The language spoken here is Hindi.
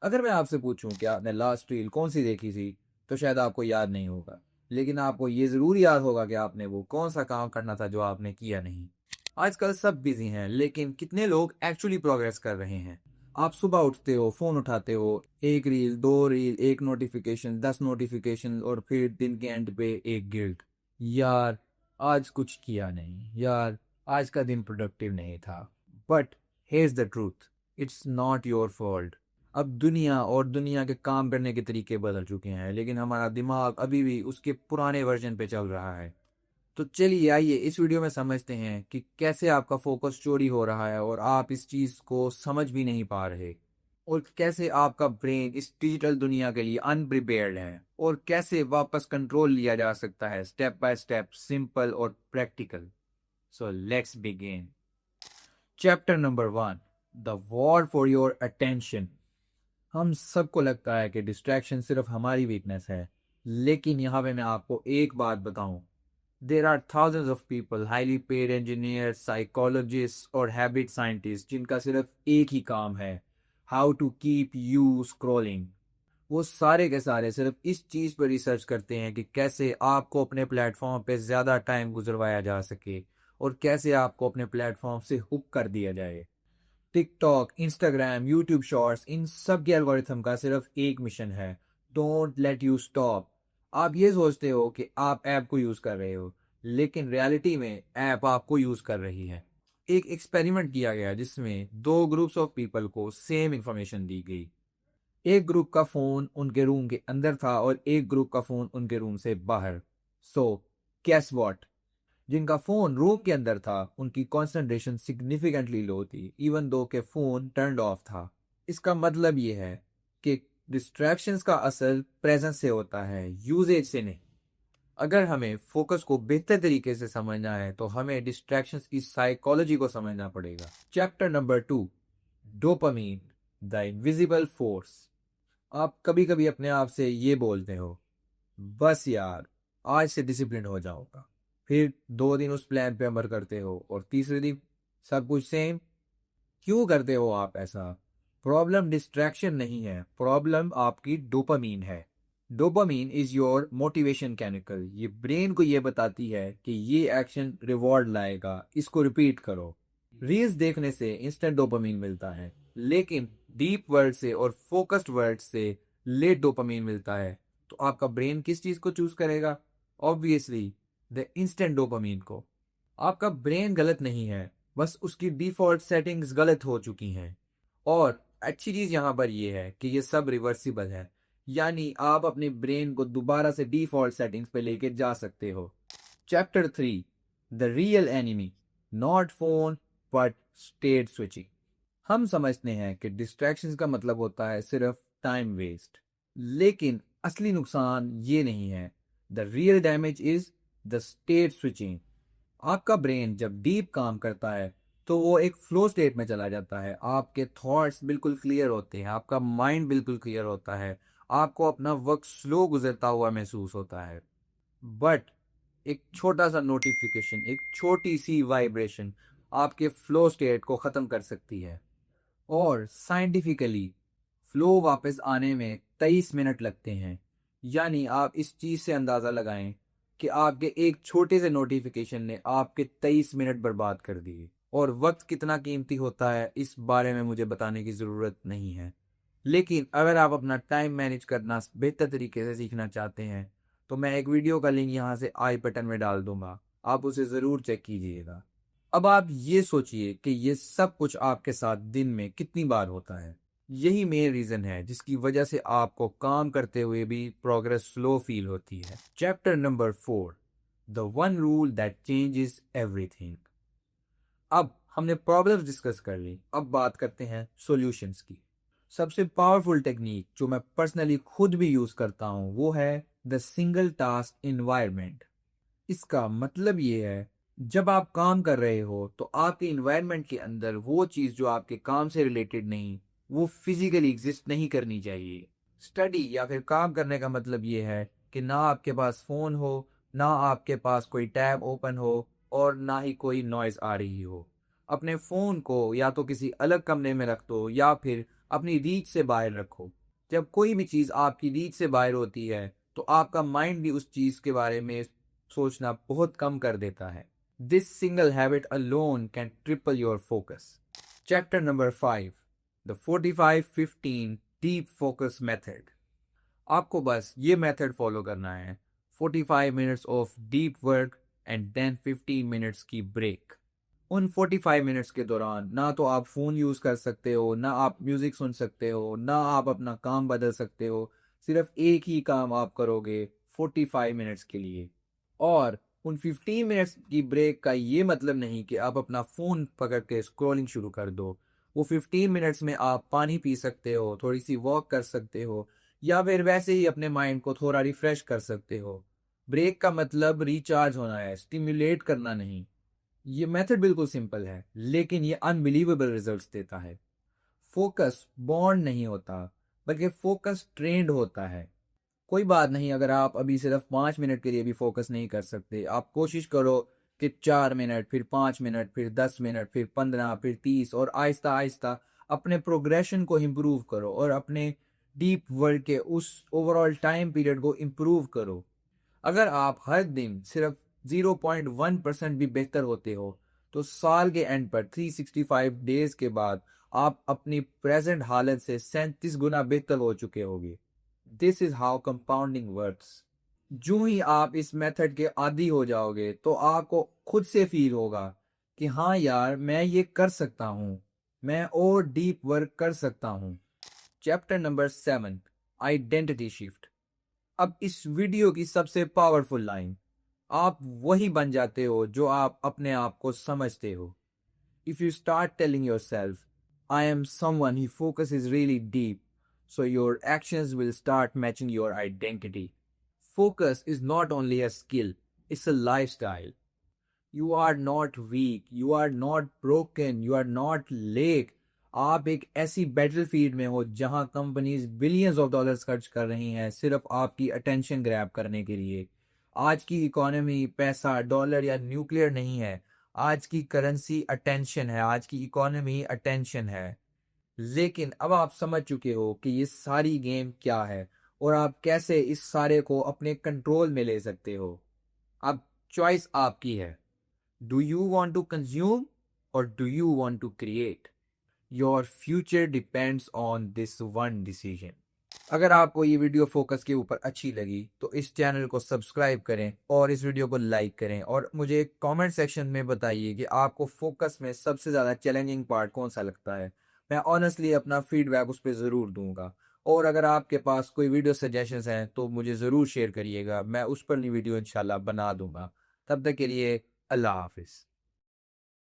अगर मैं आपसे पूछूं कि आपने लास्ट रील कौन सी देखी थी, तो शायद आपको याद नहीं होगा। लेकिन आपको ये ज़रूर याद होगा कि आपने वो कौन सा काम करना था जो आपने किया नहीं। आजकल सब बिजी हैं, लेकिन कितने लोग एक्चुअली प्रोग्रेस कर रहे हैं? आप सुबह उठते हो, फ़ोन उठाते हो, एक रील, दो रील, एक नोटिफिकेशन, 10 नोटिफिकेशन, और फिर दिन के एंड पे एक गिल्ट। यार, आज कुछ किया नहीं यार, आज का दिन प्रोडक्टिव नहीं था। But here the truth, it's not your fault. अब दुनिया और दुनिया के काम करने के तरीके बदल चुके हैं, लेकिन हमारा दिमाग अभी भी उसके पुराने वर्जन पे चल रहा है। तो चलिए आइए इस वीडियो में समझते हैं कि कैसे आपका फोकस चोरी हो रहा है और आप इस चीज़ को समझ भी नहीं पा रहे, और कैसे आपका ब्रेन इस डिजिटल दुनिया के लिए अनप्रिपेयर्ड है, और कैसे वापस कंट्रोल लिया जा सकता है, स्टेप बाय स्टेप, सिंपल और practical. So let's begin. Chapter number 1, the war for your attention. हम सबको लगता है कि डिस्ट्रैक्शन सिर्फ हमारी वीकनेस है, लेकिन यहाँ पे मैं आपको एक बात बताऊं। There are thousands of people, highly paid engineers, psychologist और हैबिट साइंटिस्ट, जिनका सिर्फ एक ही काम है, how to keep you scrolling. वो सारे के सारे सिर्फ इस चीज़ पर रिसर्च करते हैं कि कैसे आपको अपने प्लेटफॉर्म पे ज़्यादा टाइम गुजरवाया जा सके, और कैसे आपको अपने प्लेटफॉर्म से हुक कर दिया जाए। टिकटॉक, इंस्टाग्राम, यूट्यूब शॉर्ट्स, इन सब के एल्गोरिथम का सिर्फ एक मिशन है, डोंट लेट यू स्टॉप। आप ये सोचते हो कि आप ऐप को यूज़ कर रहे हो, लेकिन रियलिटी में ऐप आपको यूज़ कर रही है। एक एक्सपेरिमेंट किया गया जिसमें दो ग्रुप्स ऑफ पीपल को सेम इंफॉर्मेशन दी गई। एक ग्रुप का फ़ोन उनके रूम के अंदर था और एक ग्रुप का फ़ोन उनके रूम से बाहर। सो guess what? जिनका फोन रूम के अंदर था उनकी कंसंट्रेशन सिग्निफिकेंटली लो थी, इवन दो के फोन टर्न्ड ऑफ था। इसका मतलब ये है कि डिस्ट्रैक्शंस का असर प्रेजेंस से होता है, यूजेज से नहीं। अगर हमें फोकस को बेहतर तरीके से समझना है तो हमें डिस्ट्रैक्शंस की साइकोलॉजी को समझना पड़ेगा। Chapter number 2, dopamine, the invisible force. आप कभी कभी अपने आप से ये बोलते हो, बस यार, आज से डिसिप्लिन हो जाऊंगा। फिर 2 दिन उस प्लान पे अमल करते हो और तीसरे दिन सब कुछ सेम। क्यों करते हो आप ऐसा? प्रॉब्लम डिस्ट्रैक्शन नहीं है, प्रॉब्लम आपकी डोपामीन है। Dopamine is your motivation chemical. ये ब्रेन को ये बताती है कि ये एक्शन रिवॉर्ड लाएगा, इसको रिपीट करो। रील्स देखने से इंस्टेंट डोपामीन मिलता है, लेकिन डीप वर्ड से और फोकस्ड वर्ड से लेट डोपामीन मिलता है। तो आपका ब्रेन किस चीज को चूज करेगा? ऑब्वियसली द इंस्टेंट डोपामीन को। आपका ब्रेन गलत नहीं है, बस उसकी डिफॉल्ट सेटिंग्स गलत हो चुकी हैं। और अच्छी चीज यहाँ पर यह है कि ये सब रिवर्सिबल है, यानी आप अपने ब्रेन को दोबारा से डिफॉल्ट सेटिंग्स पे लेके जा सकते हो। Chapter 3, the real enemy, not phone but state switching. हम समझते हैं कि डिस्ट्रैक्शंस का मतलब होता है सिर्फ टाइम वेस्ट, लेकिन असली नुकसान ये नहीं है। The real damage is the state switching. आपका ब्रेन जब डीप काम करता है तो वो एक फ्लो स्टेट में चला जाता है। आपके थॉट्स बिल्कुल क्लियर होते हैं, आपका माइंड बिल्कुल क्लियर होता है, आपको अपना वक्त स्लो गुजरता हुआ महसूस होता है। बट एक छोटा सा नोटिफिकेशन, एक छोटी सी वाइब्रेशन आपके फ्लो स्टेट को ख़त्म कर सकती है। और साइंटिफिकली फ्लो वापस आने में 23 मिनट लगते हैं। यानी आप इस चीज़ से अंदाज़ा लगाएं कि आपके एक छोटे से नोटिफिकेशन ने आपके 23 मिनट बर्बाद कर दिए। और वक्त कितना कीमती होता है इस बारे में मुझे बताने की ज़रूरत नहीं है, लेकिन अगर आप अपना टाइम मैनेज करना बेहतर तरीके से सीखना चाहते हैं तो मैं एक वीडियो का लिंक यहाँ से आई बटन में डाल दूंगा, आप उसे ज़रूर चेक कीजिएगा। अब आप ये सोचिए कि ये सब कुछ आपके साथ दिन में कितनी बार होता है। यही मेन रीज़न है जिसकी वजह से आपको काम करते हुए भी प्रोग्रेस स्लो फील होती है। Chapter number 4, the one rule that changes everything. अब हमने प्रॉब्लम्स डिस्कस कर ली, अब बात करते हैं सॉल्यूशंस की। सबसे पावरफुल टेक्निक जो मैं पर्सनली खुद भी यूज करता हूं वो है द सिंगल टास्क इन्वायरमेंट। इसका मतलब ये है, जब आप काम कर रहे हो तो आपके इन्वायरमेंट के अंदर वो चीज़ जो आपके काम से रिलेटेड नहीं, वो फिजिकली एग्जिस्ट नहीं करनी चाहिए। स्टडी या फिर काम करने का मतलब ये है कि ना आपके पास फ़ोन हो, ना आपके पास कोई टैब ओपन हो, और ना ही कोई नॉइज़ आ रही हो। अपने फ़ोन को या तो किसी अलग कमरे में रख दो या फिर अपनी रीच से बाहर रखो। जब कोई भी चीज़ आपकी रीच से बाहर होती है तो आपका माइंड भी उस चीज़ के बारे में सोचना बहुत कम कर देता है। This single habit alone can triple your focus. Chapter number 5, the 45-15 deep focus method. आपको बस ये मेथड फॉलो करना है। 45 minutes of deep work and then 15 minutes की ब्रेक। उन 45 मिनट्स के दौरान ना तो आप फ़ोन यूज़ कर सकते हो, ना आप म्यूज़िक सुन सकते हो, ना आप अपना काम बदल सकते हो। सिर्फ एक ही काम आप करोगे 45 मिनट्स के लिए। और उन 15 मिनट्स की ब्रेक का ये मतलब नहीं कि आप अपना फ़ोन पकड़ के स्क्रॉलिंग शुरू कर दो। वो 15 मिनट्स में आप पानी पी सकते हो, थोड़ी सी वॉक कर सकते हो, या फिर वैसे ही अपने माइंड को थोड़ा रिफ्रेश कर सकते हो। ब्रेक का मतलब रिचार्ज होना है, स्टिमुलेट करना नहीं। ये मेथड बिल्कुल सिंपल है, लेकिन ये अनबिलीवेबल रिजल्ट्स देता है। फोकस बॉन्ड नहीं होता, बल्कि फोकस ट्रेंड होता है। कोई बात नहीं अगर आप अभी सिर्फ 5 मिनट के लिए भी फोकस नहीं कर सकते। आप कोशिश करो कि 4 मिनट, फिर 5 मिनट, फिर 10 मिनट, फिर 15, फिर 30, और आहिस्ता आहिस्ता अपने प्रोग्रेशन को इम्प्रूव करो और अपने डीप वर्क के उस ओवरऑल टाइम पीरियड को इम्प्रूव करो। अगर आप हर दिन सिर्फ 0.1% भी बेहतर होते हो तो साल के एंड पर 365 डेज के बाद आप अपनी प्रेजेंट हालत से 37 गुना बेहतर हो चुके होगे। This is how compounding works. जो ही आप इस मेथड के आदी हो जाओगे तो आपको खुद से फील होगा कि हाँ यार मैं ये कर सकता हूँ, मैं और डीप वर्क कर सकता हूँ। Chapter number 7, identity shift. अब इस वीडियो की सबसे पावरफुल लाइन, आप वही बन जाते हो जो आप अपने आप को समझते हो। If you start telling your self I am someone he focus is really deep, so your actions will start matching your identity. Focus is not only a skill, it's a lifestyle. You are not weak, you are not broken, you are not late. आप एक ऐसी बैटलफील्ड में हो जहां कंपनीज बिलियंस ऑफ डॉलर्स खर्च कर रही हैं सिर्फ आपकी अटेंशन ग्रैब करने के लिए। आज की इकोनॉमी पैसा, डॉलर या न्यूक्लियर नहीं है। आज की करेंसी अटेंशन है, आज की इकोनॉमी अटेंशन है। लेकिन अब आप समझ चुके हो कि ये सारी गेम क्या है और आप कैसे इस सारे को अपने कंट्रोल में ले सकते हो। अब चॉइस आपकी है। Do you want to consume और do you want to create? Your future depends on this one decision. अगर आपको ये वीडियो फोकस के ऊपर अच्छी लगी तो इस चैनल को सब्सक्राइब करें और इस वीडियो को लाइक करें, और मुझे कमेंट सेक्शन में बताइए कि आपको फोकस में सबसे ज़्यादा चैलेंजिंग पार्ट कौन सा लगता है। मैं ऑनेस्टली अपना फीडबैक उस पर ज़रूर दूंगा। और अगर आपके पास कोई वीडियो सजेशंस हैं तो मुझे ज़रूर शेयर करिएगा, मैं उस पर वीडियो इंशाल्लाह बना दूंगा। तब तक के लिए अल्लाह हाफिज़।